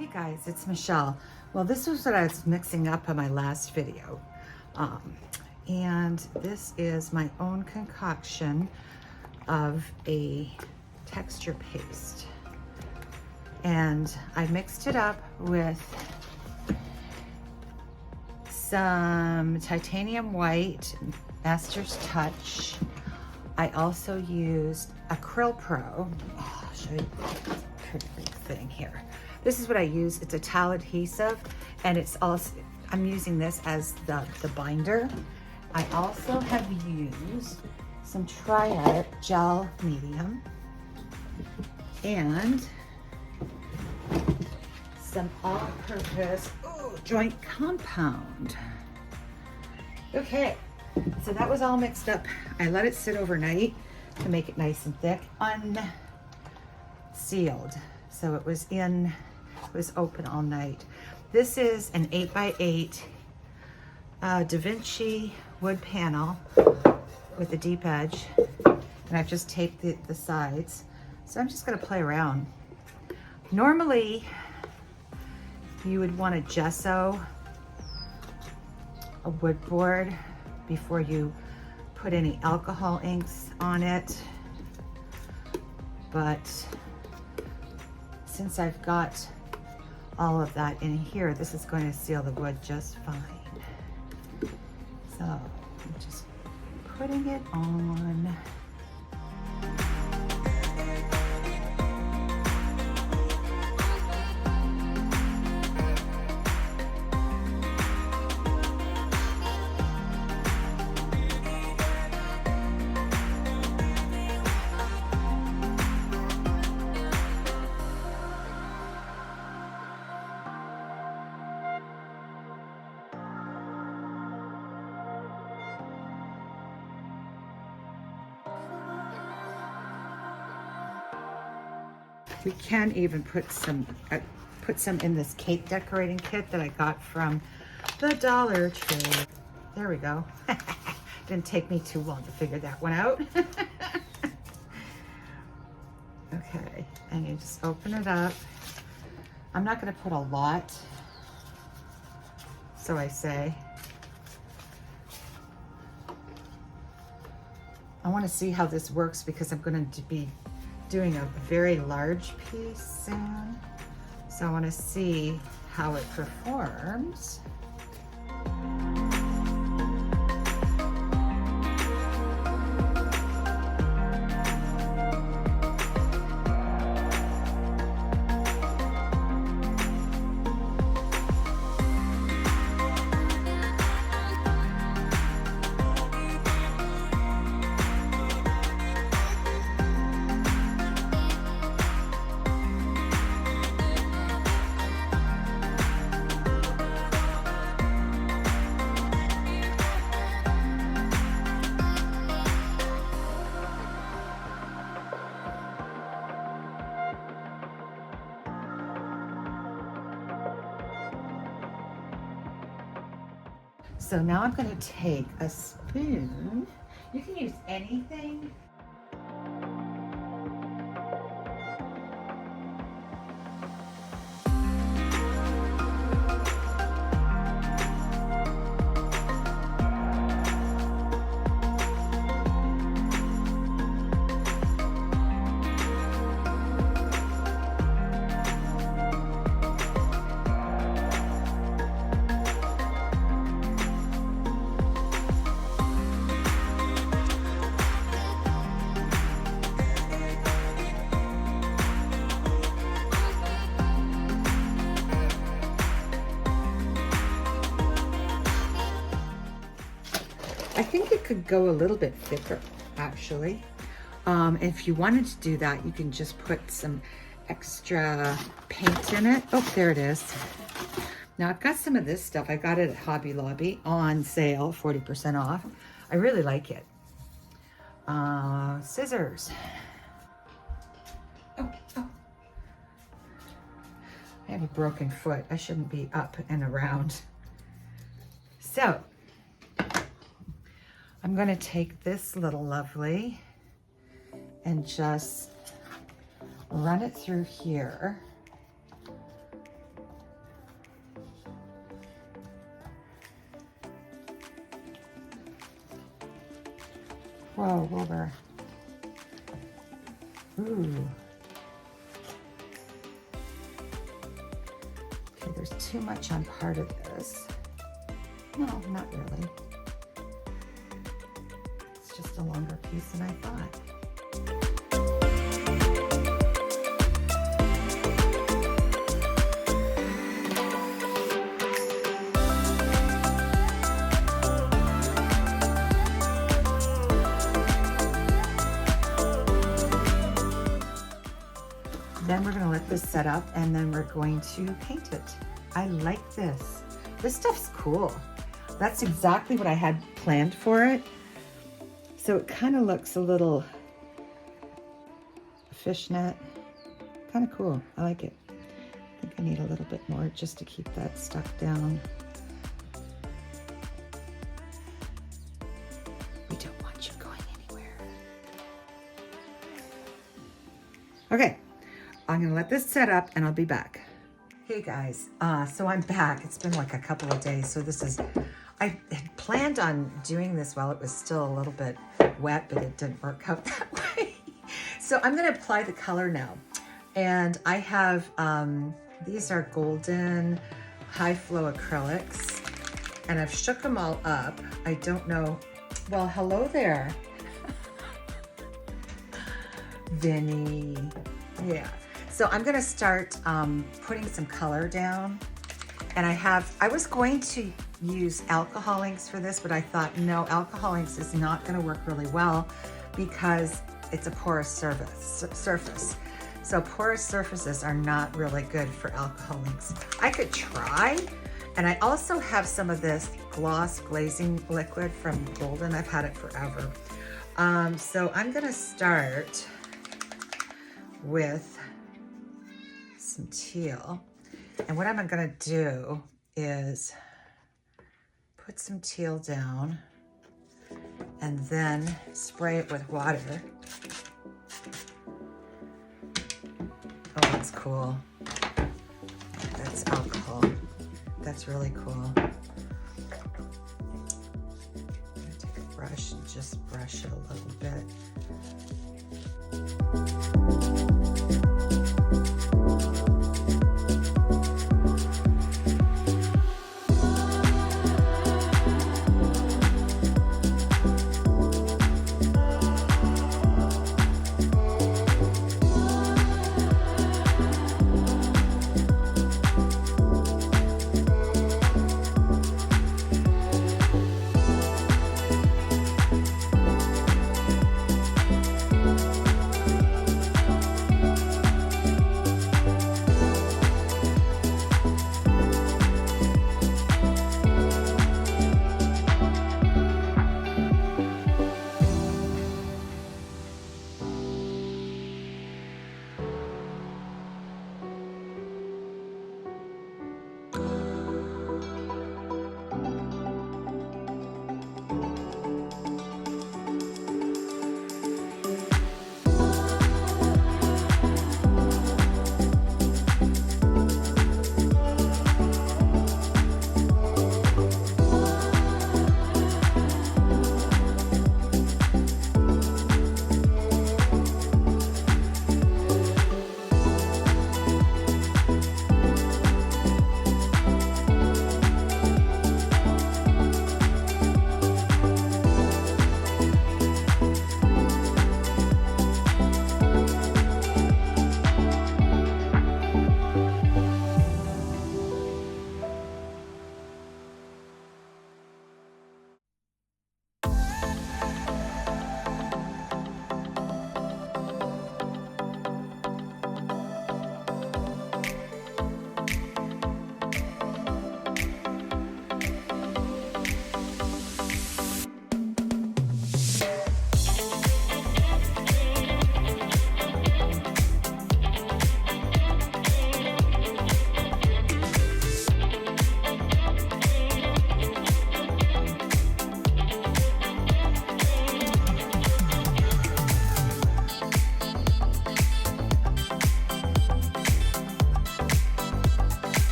Hey guys, it's Michelle. Well, this was what I was mixing up in my last video. And this is my own concoction of a texture paste. And I mixed it up with some titanium white, Master's Touch. I also used Acrylpro. Oh, I'll show you the pretty big thing here. This is what I use. It's a towel adhesive, and it's also, I'm using this as the binder. I also have used some Triad gel medium and some all-purpose joint compound. Okay, so that was all mixed up. I let it sit overnight to make it nice and thick, unsealed. So it was open all night. This is an 8x8 Da Vinci wood panel with a deep edge, and I've just taped the sides. So I'm just gonna play around. Normally, you would want to gesso a wood board before you put any alcohol inks on it, but since I've got all of that in here, this is going to seal the wood just fine. So I'm just putting it on. We can even put some in this cake decorating kit that I got from the Dollar Tree. There we go. Didn't take me too long to figure that one out. Okay, and you just open it up. I'm not gonna put a lot, so I say. I wanna see how this works because I'm gonna be doing a very large piece soon. So I want to see how it performs. So now I'm going to take a spoon. You can use anything. I think it could go a little bit thicker, actually. If you wanted to do that, you can just put some extra paint in it. Oh, there it is. Now I've got some of this stuff. I got it at Hobby Lobby on sale, 40% off. I really like it. Scissors. Oh. I have a broken foot. I shouldn't be up and around. So, I'm going to take this little lovely and just run it through here. Whoa, Wilbur. Ooh. Okay, there's too much on part of this. No, not really. It's just a longer piece than I thought. Then we're gonna let this set up and then we're going to paint it. I like this. This stuff's cool. That's exactly what I had planned for it. So it kind of looks a little fishnet. Kind of cool, I like it. I think I need a little bit more just to keep that stuck down. We don't want you going anywhere. Okay. I'm gonna let this set up and I'll be back. Hey guys, so I'm back. It's been like a couple of days. So this is, I had planned on doing this while it was still a little bit wet, but it didn't work out that way. So I'm gonna apply the color now. And I have, these are golden high flow acrylics and I've shook them all up. I don't know, well, hello there. Vinny, yeah. So I'm gonna start putting some color down. And I was going to use alcohol inks for this, but I thought, no, alcohol inks is not gonna work really well because it's a porous surface. So porous surfaces are not really good for alcohol inks. I could try, and I also have some of this gloss glazing liquid from Golden. I've had it forever. So I'm gonna start with some teal. And what I'm gonna do is put some teal down and then spray it with water. Oh, that's cool. That's alcohol. That's really cool. I'm gonna take a brush and just brush it a little bit.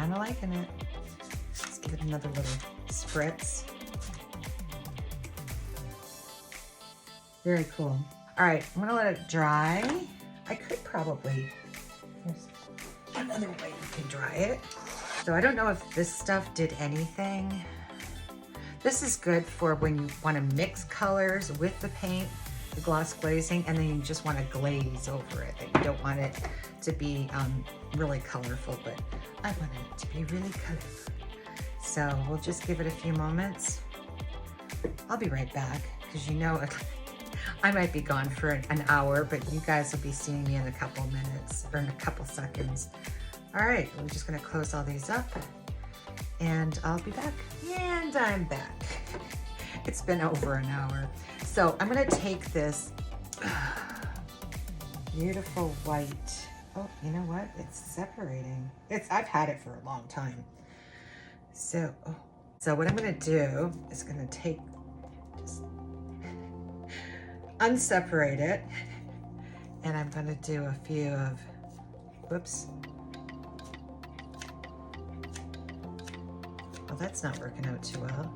kind of liking it. Let's give it another little spritz. Very cool. All right, I'm gonna let it dry. I could probably, there's another way you can dry it. So I don't know if this stuff did anything. This is good for when you want to mix colors with the paint, the gloss glazing, and then you just want to glaze over it. You don't want it to be really colorful, but I want it to be really colorful. So we'll just give it a few moments. I'll be right back, because you know I might be gone for an hour, but you guys will be seeing me in a couple minutes, or in a couple seconds. All right, we're just gonna close all these up, and I'll be back. And I'm back. It's been over an hour. So I'm gonna take this beautiful white. Oh, you know what? It's separating. I've had it for a long time. So what I'm gonna do is gonna take, just unseparate it, and I'm gonna do a few of, whoops. Well, that's not working out too well.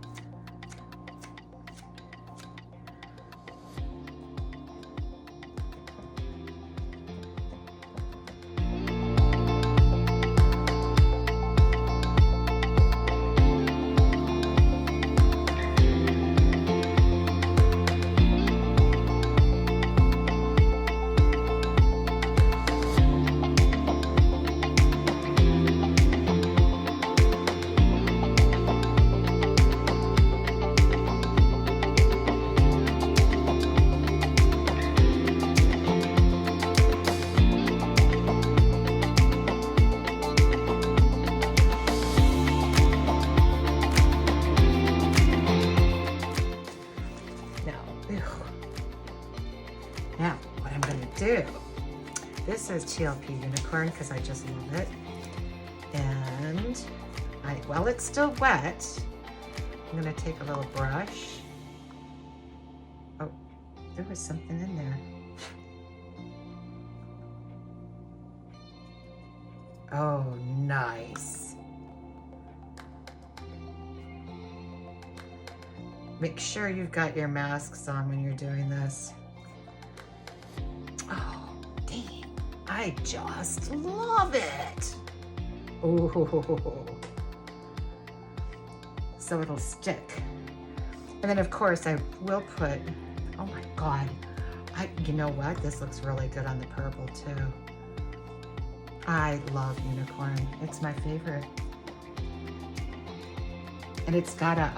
Now, what I'm gonna do, this is TLP Unicorn because I just love it. And while it's still wet, I'm gonna take a little brush. Oh, there was something in there. Oh, nice. Make sure you've got your masks on when you're doing this. Oh, dang. I just love it. Oh, so it'll stick. And then of course I will put, oh my God. You know what? This looks really good on the purple too. I love Unicorn. It's my favorite. And it's got a,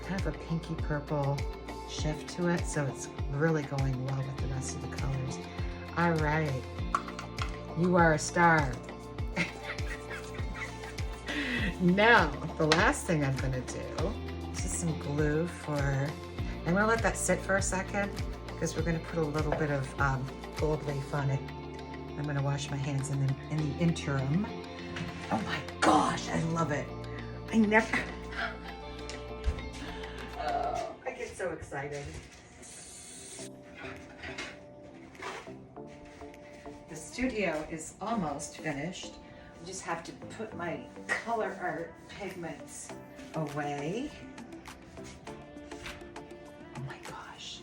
kind of a pinky purple shift to it, so it's really going well with the rest of the colors. All right, you are a star. Now, the last thing I'm gonna do is just some glue for, I'm gonna let that sit for a second because we're gonna put a little bit of gold leaf on it. I'm gonna wash my hands in the interim. Oh my gosh, I love it. I never, I get so excited. The studio is almost finished. I just have to put my color art pigments away. Oh my gosh.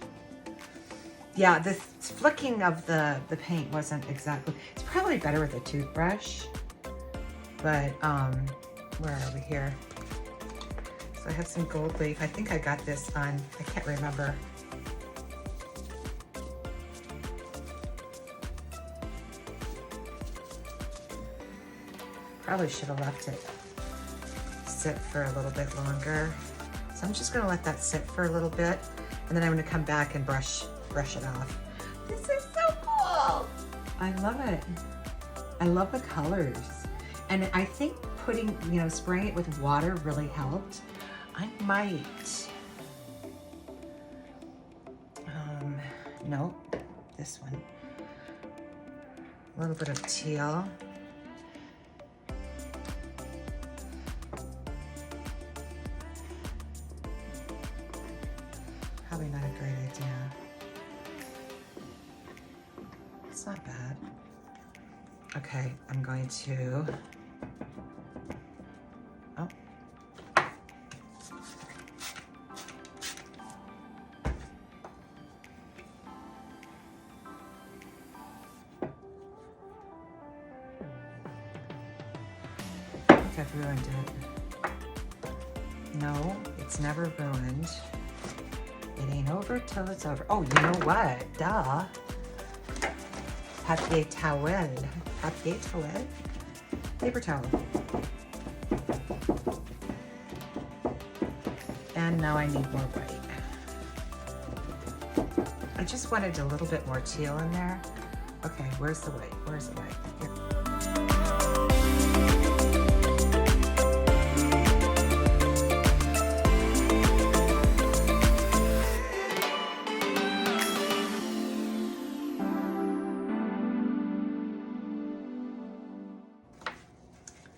Yeah, the flicking of the paint wasn't exactly, it's probably better with a toothbrush, but where are we here? So I have some gold leaf. I think I got this on, I can't remember. Probably should have left it sit for a little bit longer. So I'm just gonna let that sit for a little bit, and then I'm gonna come back and brush it off. This is so cool. I love it. I love the colors. And I think putting, spraying it with water really helped. I might, no, this one. A little bit of teal. Probably not a great idea. It's not bad. Okay, I'm going to, oh. I've ruined it. No, it's never ruined. It ain't over till it's over. Oh, you know what? Duh. Papier towel. Papier towel. Paper towel. And now I need more white. I just wanted a little bit more teal in there. Okay, where's the white? Where's the white? Here.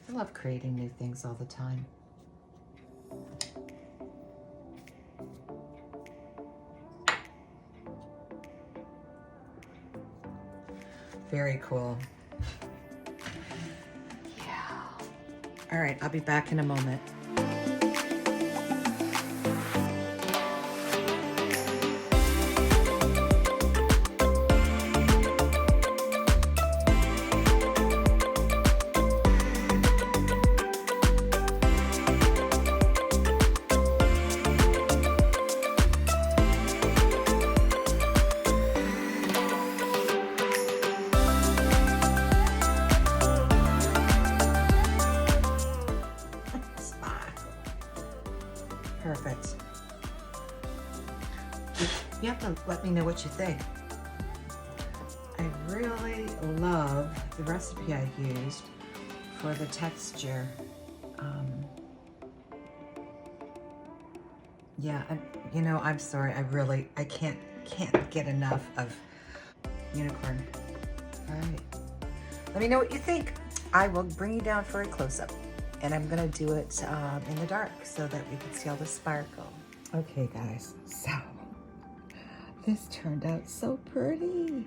I love creating new things all the time. Very cool. Yeah. All right, I'll be back in a moment. Perfect. You have to let me know what you think. I really love the recipe I used for the texture. Yeah, you know, I'm sorry. I can't get enough of unicorn. All right. Let me know what you think. I will bring you down for a close-up. And I'm gonna do it in the dark so that we can see all the sparkle. Okay guys, so this turned out so pretty.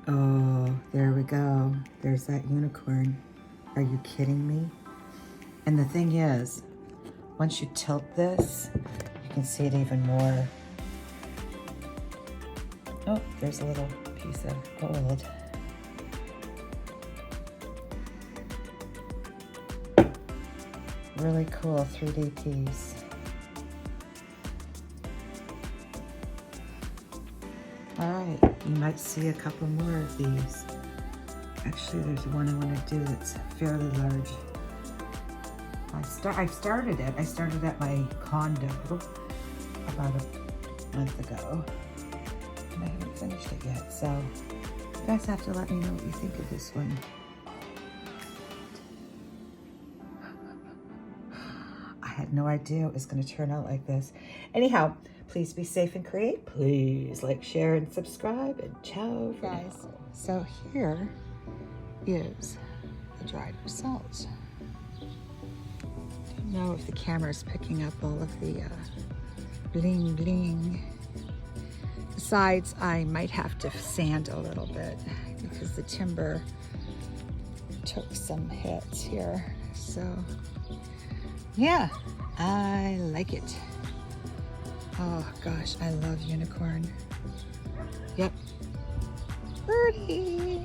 Oh, there we go. There's that unicorn. Are you kidding me? And the thing is, once you tilt this, you can see it even more. Oh, there's a little piece of gold. Really cool 3D piece. All right, you might see a couple more of these. Actually, there's one I want to do that's fairly large. I started it. I started at my condo about a month ago, and I haven't finished it yet. So you guys have to let me know what you think of this one. I had no idea it was going to turn out like this. Anyhow, please be safe and create. Please like, share, and subscribe. And ciao, guys. Now. So here is the dried result. Don't know if the camera's picking up all of the bling bling. The sides I might have to sand a little bit because the timber took some hits here. So yeah, I like it. Oh gosh, I love unicorn. Yep. Pretty.